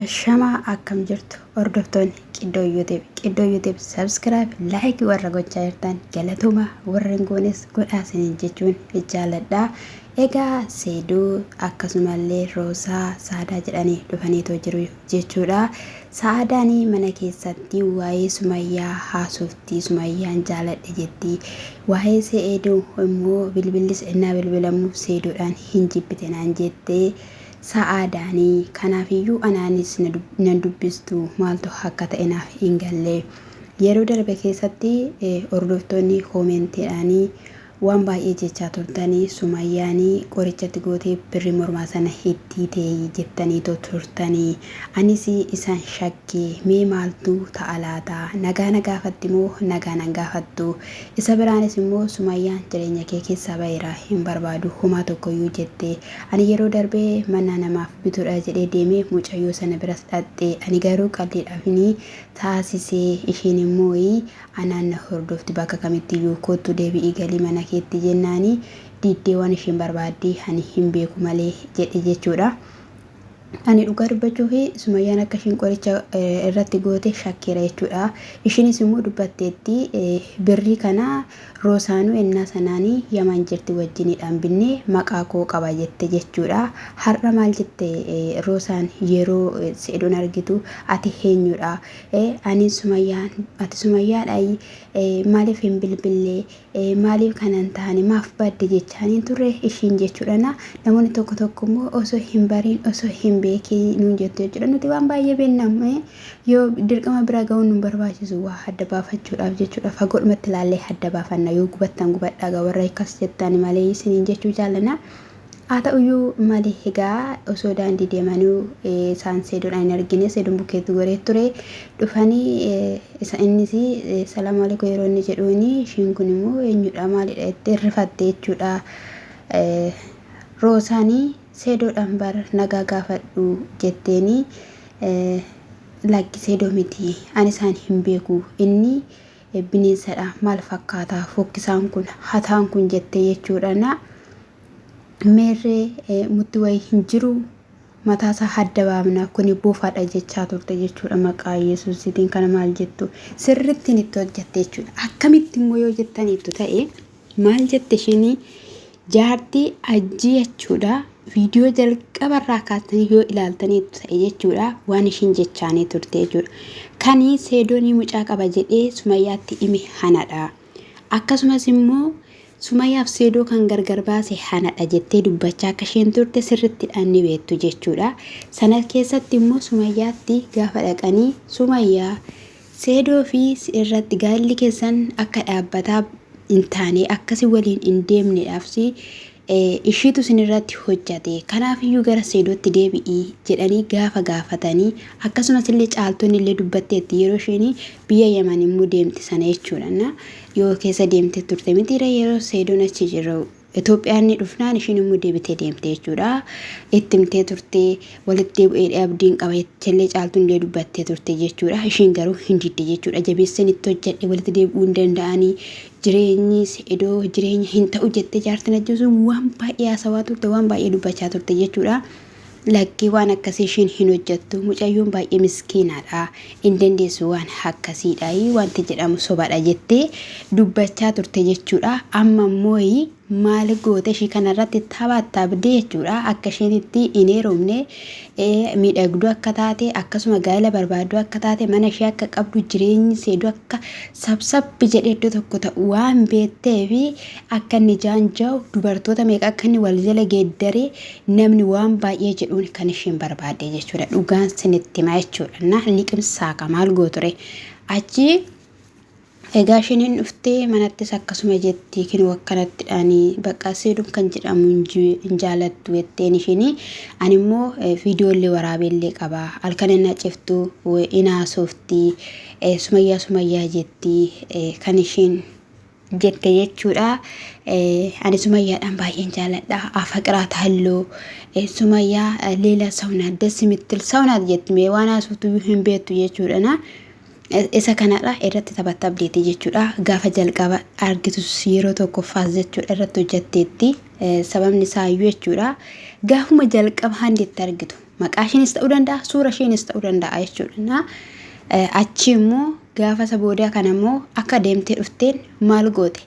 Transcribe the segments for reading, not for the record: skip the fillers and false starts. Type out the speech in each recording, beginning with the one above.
Shama akkam jirtu hordoftoonni Qiddoo YouTube subscribe like warra gochaa jirtan galatuma warra hin goones godhaasanii jechuun jaalladha. Egaa Seeduu akkasumallee Roosaa Saadaa jedhanii dhufaniitoo jiru jechuudha. Saadaanii mana keessatti waa'ee Sumayyaa haasoftii Sumayyaan jaaladhe jetti. Waa'ee Seeduu immoo bilbilis innaa bilbilamu Seeduudhaan hin jibbite naan jettee. Saadaanii kanaafiyyuu anaanis nan dubbistu maaltu akka ta'e naaf hin galle. Yeroo darbe keessatti hordoftoonni koomentiidhaanii waan baay'ee jechaa turtanii Sumayyaanii qorichatti gootee birri mormaa sana hiddii jettaniitoo turtanii. Anis isaan shakkee mee maaltu ta'a laata? Nagaa gaafatti moo nagaa nan gaafattu? Isa biraanis immoo Sumayyaan jireenya kee keessaa baay'eeraa hin barbaadu homaa tokkoyyuu jettee. Ani yeroo darbee mana namaaf bituudha jedhee deemee mucayyoo sana biras dhaqxee ani garuu qalleedhaafini taasisee isheen immoo anaan na hordofti bakka kamittiyyuu kottu deebi'ii galii mana keetti jennaani diddee waan isheen barbaadde ani hin beeku malee jedhe jechuudha. Ani dhugaa dubbachuu fi Sumayyaan akka isheen qoricha irratti goote shakkeera jechuudha. Isheenis immoo dubbatteetti birrii kana Roosaanuu ennaa sanaanii Yaman jirti wajjiniidhaan binnee maqaa koo qaba jette jechuudha. Har'a maal jette Roosaan yeroo Seeduun argitu ati eenyudha? Ani Sumayyaan ati Sumayyaadha maaliif hin bilbillee maaliif kanan taane maaf badde jechaaniin turre ishiin jechuudha. Namoonni tokko immoo osoo hin bariin osoo hin beekii nuun jettu jechuudha. Nuti waan baay'ee beeknamne yoo dirqama bira ga'uun nu barbaachisu waa adda baafachuudhaaf jechuudha. Fagoodhumatti ilaallee adda baafanna yoo gubattan gubadhaa warra akkas jettan malee isiniin jechuu jaallanna. Haa ta'uyyuu malee egaa osoo daandii deemanuu isaan Seeduudhaan hin argine Seeduun bukkeetti goree ture dhufanii innis salaamu alaikum yeroo inni jedhuuni ishiin kun immoo eenyudha maalidha jettee rifatte jechuudha. Roosaanii Seeduudhaan bara nagaa gaafadhu jetteeni lakki Seeduu miti ani isaan hin beeku inni bineensadha maal fakkaata fokkisaan kun hataan kun jettee jechuudha. Meerree mutti wayii hin jiru mataasaa adda baafna kuni buufaadha jechaa turte jechuudha. Maqaa Yesuusiitiin kana maal jettu sirrittiin itti hojjette jechuudha. Akkamitti immoo yoo jettaniittu ta'e maal jette isheen jaartii ajjii jechuudha. Viidiyoo jalqabarraa kaastanii yoo ilaaltaniittu ta'e jechuudha waan ishiin jechaanii turte jechuudha. Kanii Seedoonii mucaa qaba jedhee Sumayyaatti hime hanadha. Akkasumas immoo Sumayyaaf Seedoo kan gargar baase hanadha jettee dubbachaa akka isheen turte sirrittidhaan ni beektu jechuudha. Sana keessatti immoo Sumayyaatti gaafa dhaqanii Sumayyaa Seedoo fi irratti gaalli keessan akka dhaabbataa hin taane akkasii waliin hin deemneedhaaf ishiitu sinirratti hojjate kanaafiyyuu gara Seedootti deebi'ii jedhanii gaafa gaafatanii akkasumas illee caaltoonni illee dubbatteetti yeroo isheen biyya Yaman immoo deemte sana jechuudha. Yoo keessa deemte turte mitiira yeroo Seedoon achi jiru Itoophiyaan ni dhufnaan ishiin immoo deebitee deemte jechuudha. Itti himtee turte walitti deebi'ee abdiin qaba jettee caaltuun illee dubbattee turte jechuudha. Ishiin garuu hin didde jechuudha. Jabeessan itti hojjedhe walitti deebi'uu hin danda'anii jireenyi Seedoo jireenya hin ta'u jettee jaartin ajjeesu waan baay'ee haasawaa turte waan baay'ee dubbachaa turte jechuudha. Lakkii waan akkasii ishiin hin hojjettu mucayyoon baay'ee miskiinaadha hin dandeessu waan akkasiidha wanti jedhamu sobadha jettee dubbachaa turte jechuudha. Amma immoo maal goote ishii kanarratti taphatta abdee jechuudha. Akka isheen itti hin heerumne miidhagduu akka taate akkasuma gaa'ela barbaaddu akka taate mana ishee akka qabdu jireenyi Seeduu akka sabsabbi jedhee iddoo tokko ta'u waan beekteef akka inni jaanja'u dubartoota meeqa akka inni wal jala geeddaree namni waan baay'ee jedhuun kan isheen barbaadde jechuudha. Dhugaan sinitti himaa jechuudha. Liqimsaa ka maal gooture achi egaa isheen dhuftee manattis akkasuma jetti kinuu akkanattidhaanii bakka Seeduun kan jedhamu hin jaalattu jetteen isheen ani immoo viidiyoolee waraabeellee qaba halkan inni ciftu inaasofti Sumayyaa jetti kan isheen jette jechuudha. Ani Sumayyaadhaan baay'een jaaladha afaqraa taalloo Sumayyaa leela sawnaa dessi mittil sawnaa jetti mee waan haasoftu hin beektu jechuudha. Isa kanadha irratti taphatta abdeetii jechuudha. Gaafa jalqaba argitus yeroo tokko faas jechuudha irratti hojjetteetti sababni isaa iyyuu jechuudha. Gaafuma jalqaba handeetti argitu maqaa ishiinis ta'uu danda'a suura ishiinis ta'uu danda'a jechuudha. Achi immoo gaafa saboodaa kana immoo akka deemtee dhufteen maal goote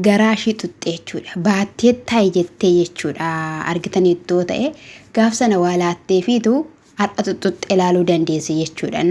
garaa ishii xuxxee jechuudha. Baattee taa'e jettee jechuudha. Argitanii iddoo ta'e gaaf sana waa laattee fiitu har'a xuxxuxxee ilaaluu dandeessi jechuudha.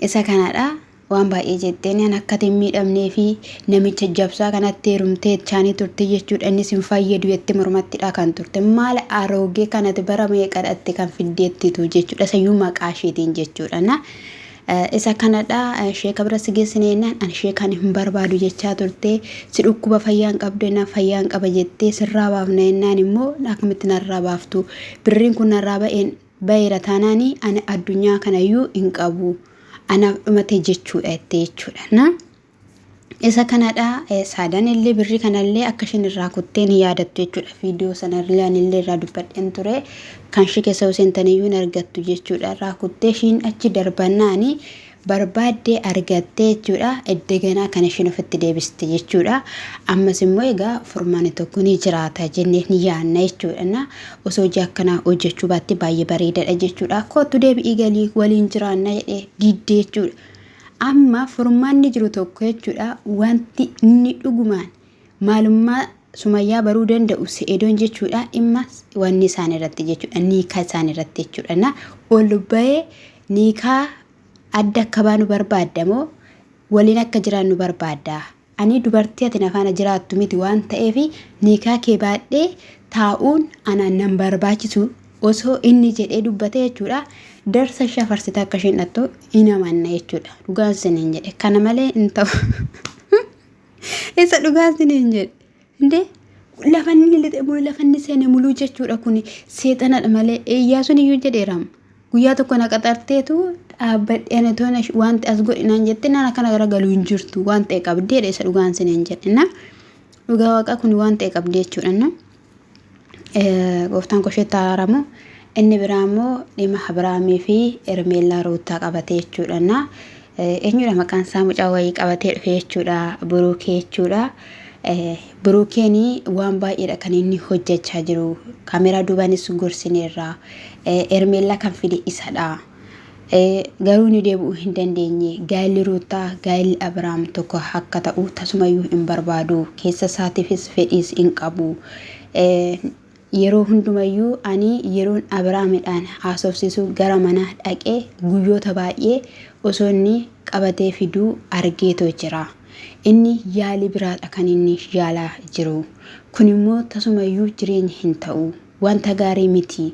Isa kanadha waan baay'ee jetteen an akka miidhamnee fi namicha jabsaa kanatti heerumtee chaanii turte jechuudha. Innis hin fayyadu jettee mormattidha kan turte. Maal aroogee kanatti bara meeqadhaatti kan fiddeettitu jechuudha. Sayyuu maqaa isheetiin jechuudha. Isa kanadha sheeka bira si geessineenaan an sheekan hin barbaadu jechaa turte si dhukkuba fayyaan qabdu ennaan fayyaan qaba jettee sirraa baafna ennaan immoo akkamitti narraa baaftu birriin kun narraa ba'eera taanaanii ani addunyaa kanayyuu hin qabu anaaf dhumate jechuudha jechuudha. Isa kanadha saadaan illee birrii kanallee akka ishiin irraa kutteen yaadattu jechuudha. Viidiyoo sanarraa illee irraa dubbadheen ture kan ishee keessa seentaniyyuu argattu jechuudha. Irraa kuttee ishiin achi darbannaani barbaaddee argattee jechuudha. Eddeganaa kan ishiin ofitti deebiste jechuudha. Ammas immoo egaa furmaani tokko ni jiraata jennee ni yaanna jechuudha. Osoo hojii akkanaa hojjechuu baatte baay'ee bareedaadha jechuudha. Kootu deebi'ii galii waliin jiraanna jedhee diddee jechuudha. Amma furmaanni jiru tokko jechuudha. Wanti inni dhugumaan maalummaa Sumayyaa baruu danda'u Se'edoon jechuudha. Dhimma wanni isaan irratti jechuudha. Niikaa isaan irratti jechuudha. Ol bahee niikaa adda akka baanu barbaadamoo waliin akka jiraannu barbaada. Ani dubartii ati nafaana jiraattu miti waan ta'eef niikaa kee baadhee taa'uun anaan nan barbaachisu osoo inni jedhee dubbate jechuudha. Darsa ishee farsita akka isheen dhattu hin amanna jechuudha. Dhugaan siniin jedhe kana malee hin ta'u. Isa dhugaan siniin jedhe indee lafanni lixe mulu lafanni seene muluu jechuudha. Kuni seexanadha malee Iyyaasuun iyyuu jedheeram. Guyyaa tokko na qaxarteetu dhaabbadheen toona wanti as godhinaan jette naan akkana garagaluu hin jirtu waan ta'e qabdeedha. Isa dhugaan siniin jedhe dhugaa waaqa kun waan ta'e qabdee jechuudha. Gooftaan koshee taaramu. Inni biraa immoo dhimma Abiraamii fi Ermeellaa Ruutaa qabatee jechuudha. Eenyudha maqaan isaa mucaa wayii qabatee dhufe jechuudha. Buruukee jechuudha. Buruukeen waan baay'eedha kan inni hojjechaa jiru. Kaameraa duubaanis gorsineerra. Ermeellaa kan fide isadha. Garuu ni deebi'uu hin dandeenye. Gaa'illi Ruutaa gaa'illi Abiraam tokko akka ta'u tasumayyuu hin barbaadu. Keessa isaatiifis fedhiis hin qabu. Yeroo hundumayyuu ani yeroon Abiraamidhaan haasofsiisu gara mana dhaqee guyyoota baay'ee osoo inni qabatee fiduu argeetoo jira. Inni yaalii biraadha kan inni yaalaa jiru. Kun immoo tasumayyuu jireenya hin ta'u. Wanta gaarii miti.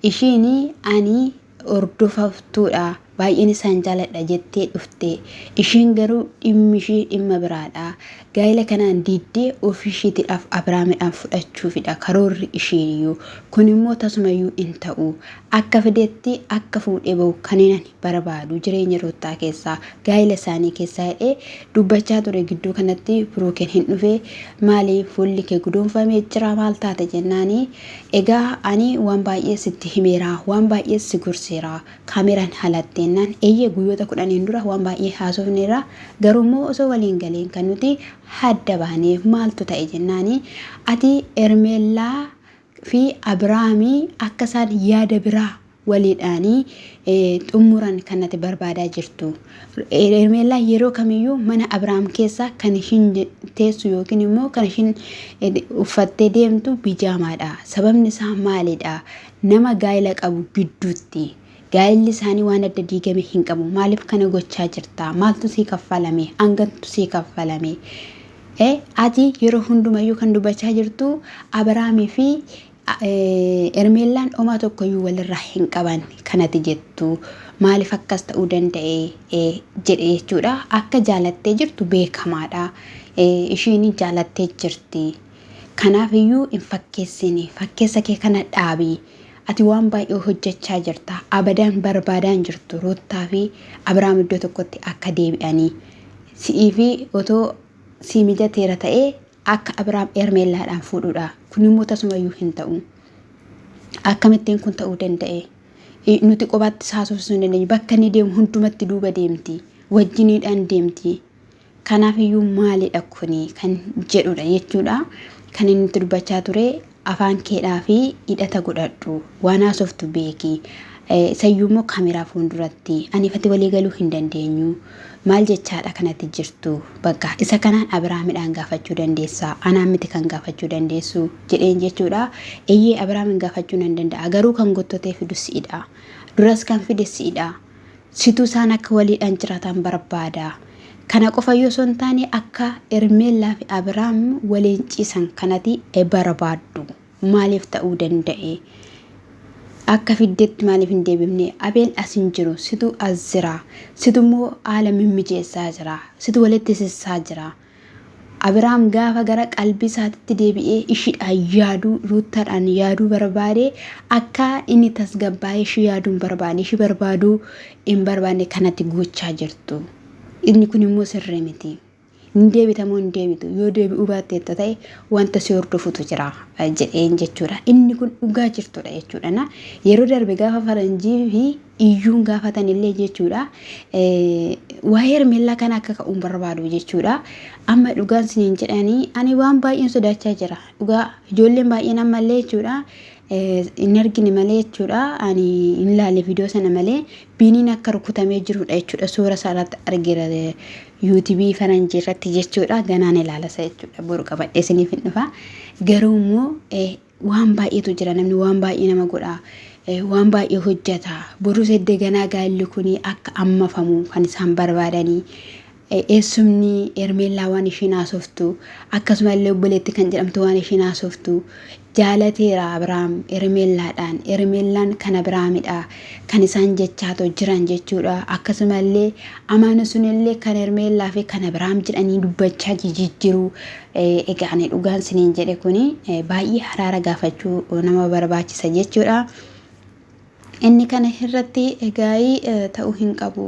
Ishiin ani hordoftuudha. Baay'een isaan jaaladha jettee dhufte. Ishiin garuu dhimmi ishii dhimma biraadha. Gaa'ila kanaan diiddee ofishiitiidhaaf Abiraamidhaan fudhachuufidha karoorri ishiiyyuu. Kun immoo tasumayyuu hin ta'u. Akka fideetti akka fuudhee bahu kan inni barbaadu jireenya Ruutaa keessaa gaa'ila isaanii keessaa hidhee dubbachaa ture. Gidduu kanatti Buruukeen hin dhufe maaliif fuulli kee guduunfamee jira maal taate jennaani. Egaa ani waan baay'ee sitti himeera waan baay'ee si gorseera kaameraan halatteenaan eeyyee guyyoota 10 dura waan baay'ee haasofneera. Garuu immoo osoo waliin galeen kan nuti hadda baanee maaltu ta'e jennaani. Ati Ermeellaa fi Abiraamii akka isaan yaada biraa waliidhaanii xumuran kanatti barbaadaa jirtu. Ermeellaa yeroo kamiyyuu mana Abiraam keessa kan ishiin teessu yookiin immoo kan ishiin uffattee deemtu bijaamaadha. Sababni isaa maalidha? Nama gaa'ila qabu gidduutti. Gaa'illi isaanii waan adda diigame hin qabu. Maaliif kana gochaa jirta? Maaltu sii kaffalame? Hangantu sii kaffalame? Ati yeroo hundumayyuu kan dubbachaa jirtu Abiraamii fi Ermeellaan homaa tokkoyyuu walirraa hin qaban kanatti jettu. Maaliif akkas ta'uu danda'e jedhe jechuudha. Akka jaalattee jirtu beekamaadha. Ishiin jaalattee jirti. Kanaafiyyuu hin fakkeessini. Fakkeessa kee kana dhaabi. Ati waan baay'ee hojjechaa jirta. Abadaan barbaadaan jirtu Ruutaa fi Abiraam iddoo tokkotti akka deebi'anii. Si'ii fi otoo si mijateera ta'ee akka Abiraam Ermeellaadhaan fuudhuudha. Kun immoo tasumayyuu hin ta'u. Akkamittiin kun ta'uu danda'e? Nuti qobaatti haasofsiisuu hin dandeenyu. Bakka inni deemu hundumatti duuba deemti. Wajjiniidhaan deemti. Kanaafiyyuu maalidha kuni kan jedhudha jechuudha. Kan inni dubbachaa ture afaan keedhaa fi hidhata godhadhu waan haasoftu beeki sayyumoo kaameraa fuulduratti ani fatti walii galuu hin dandeenyu maal jechaadha kanatti jirtu bakka isa kanaan Abrahaamidhaan gaafachuu dandeessaa anaan miti kan gaafachuu dandeessu jedheen jechuudha eeyyee Abrahaamin gaafachuu nan danda'a garuu kan gottotee fidu siidha duras kan fide siidha situ isaan akka waliidhaan jiraatan barbaada kana qofa yoo son taane akka Ermeellaa fi Abrahaam waliin ciisan kanati barbaaddu maaliif ta'uu danda'e akka fiddetti maaliif hin deebifne Abeel asin jiru situ azira situ moo aalamin mijeessaa jira situ walitti sissaa jira Abrahaam gaafa gara qalbii isaatti deebi'ee ishiidhaan yaaduu ruuttaadhaan yaaduu barbaade akka inni tasgabbaa'ee ishii yaaduun barbaade ishii barbaaduu hin barbaanne kanatti gochaa jirtu inni kun immoo sirrii miti Ndeebitamoo ndeebitu yoo deebi'uu baatteetta ta'e wanta si hordofutu jira jedheen jechuudha inni kun dhugaa jirtudha jechuudha yeroo darbe gaafa faranjii fi iyyuun gaafatan illee jechuudha waa'ee Ermeellaa kana akka ka'uun barbaadu jechuudha amma dhugaan siniin jedhanii ani waan baay'een sodaachaa jira dhugaa ijoolleen baay'een ammallee jechuudha in argine malee jechuudha ani in ilaalle viidiyoo sana malee biiniin akka rukutamee jirudha jechuudha suura isaarratti argira YouTube faranjii irratti jechuudha ganaan ilaalasa jechuudha boru qabadhee isiniif hin dhufa garuu immoo waan baay'eetu jira namni waan baay'ee nama godha waan baay'ee hojjeta boru sedde ganaa gaalli kuni akka ammafamu kan isaan barbaadanii eessumni Ermeellaa waan ishiin haasoftu akkasumallee obboleetti kan jedhamtu waan ishiin haasoftu jaalateera Abrahaam Ermeellaadhaan Ermeellaan kan Abrahaamidha kan isaan jechaatoo jiran jechuudha akkasumallee amaana sunillee kan Ermeellaa fi kan Abrahaam jedhanii dubbachaa jijjiiru egaa ani dhugaan siniin jedhe kuni baay'ee haraara gaafachuu nama barbaachisa jechuudha inni kana irratti egaa ta'uu hin qabu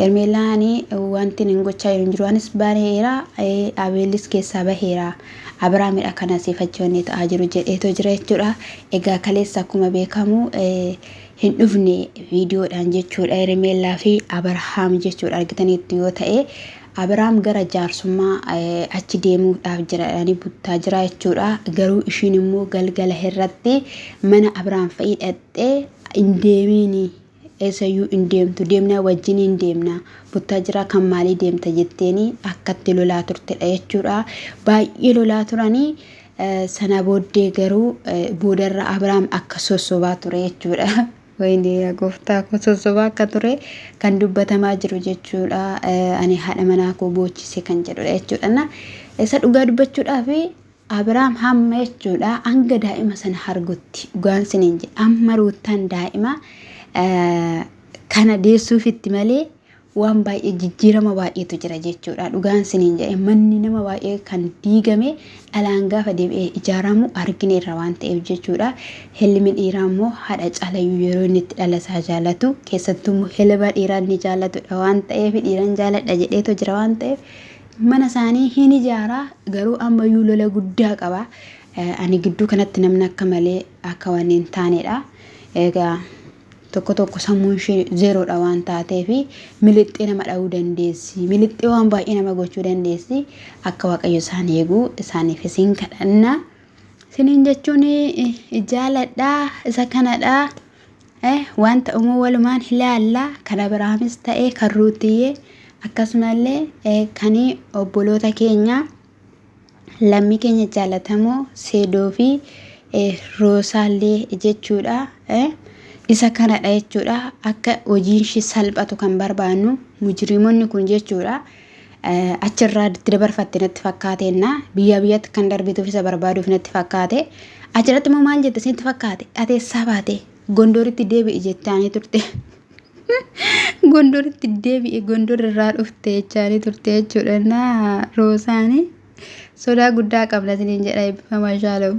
Ermeellaani wanti nin gochaa jiru anis bareera Abeelis keessaa baheera Abrahaamidha kana sifachoonni ta'aa jiru jedheetoo jira jechuudha egaa kaleessa akkuma beekamu hin dhufne viidiyoodhaan jechuudha Ermeellaa fi Abrahaam jechuudha argitaniitti yoo ta'e Abrahaam gara jaarsummaa achi deemuudhaaf jiraadhaanii buttaa jira jechuudha garuu ishiin immoo galgala irratti mana Abrahaam fa'idhattee hin deemini eessayyuu hin deemtu deemnaa wajjin hin deemna buttaa jira kan maalii deemta jetteeni akkatti lolaa turtedha jechuudha baay'ee lolaa turanii sana booddee garuu boodarra Abrahaam akka sossobaa ture jechuudha wayni gooftaa ko sossobaa akka ture kan dubbatamaa jiru jechuudha ani haadha manaa koo boochise kan jedhudha jechuudha isa dhugaa dubbachuudhaaf Abrahaam hamma jechuudha hanga daa'ima sana argutti dhugaan siniin jedhe amma ruuttaan daa'ima kana deessuufitti malee waan baay'ee jijjiirama baay'eetu jira jechuudha dhugaan siniin jedhe manni nama baay'ee kan diigame dhalaan gaafa deebi'ee ijaaramu argineerra waan ta'eef jechuudha helmi dhiiraa immoo haadha caalayyuu yeroo inni itti dhalasaa jaalatu keessattuu immoo helma dhiiraa inni jaalatudha waan ta'eef dhiiraan jaaladha jedheetu jira waan ta'eef mana isaanii hin ijaaraa garuu ammayyuu lola guddaa qaba ani gidduu kanatti namni akka malee akka waan hin taanedha egaa tokko sammuun ishee zeeroodha waan taateef milixxee nama dha'uu dandeessi milixxee waan baay'ee nama gochuu dandeessi akka waaqayyo isaan eegu isaaniif isin kadhanna siniin jechuun jaaladha isa kanadha wanta uumuu walumaan ilaalla kan Abrahaamis ta'e kan Ruutiyyee akkasumallee kan obboloota keenya lammii keenya jaalatamoo Seedoo fi Roosaallee jechuudha isa kanadha jechuudha akka hojiin shi salphatu kan barbaannu mujrimoonni kun jechuudha achirraa itti dabarfatte natti fakkaateena biyya biyyatti kan darbituuf isa barbaaduuf natti fakkaate achirratti immoo maal jette sitti fakkaate ateessaa baate gondoritti deebi'i jettaanii turte gondoritti deebi'i gondor irraa dhufte jechaanii turte jechuudha na Roosaanii sodaa guddaa qabna siniin jedha eebbifamaa shaala'u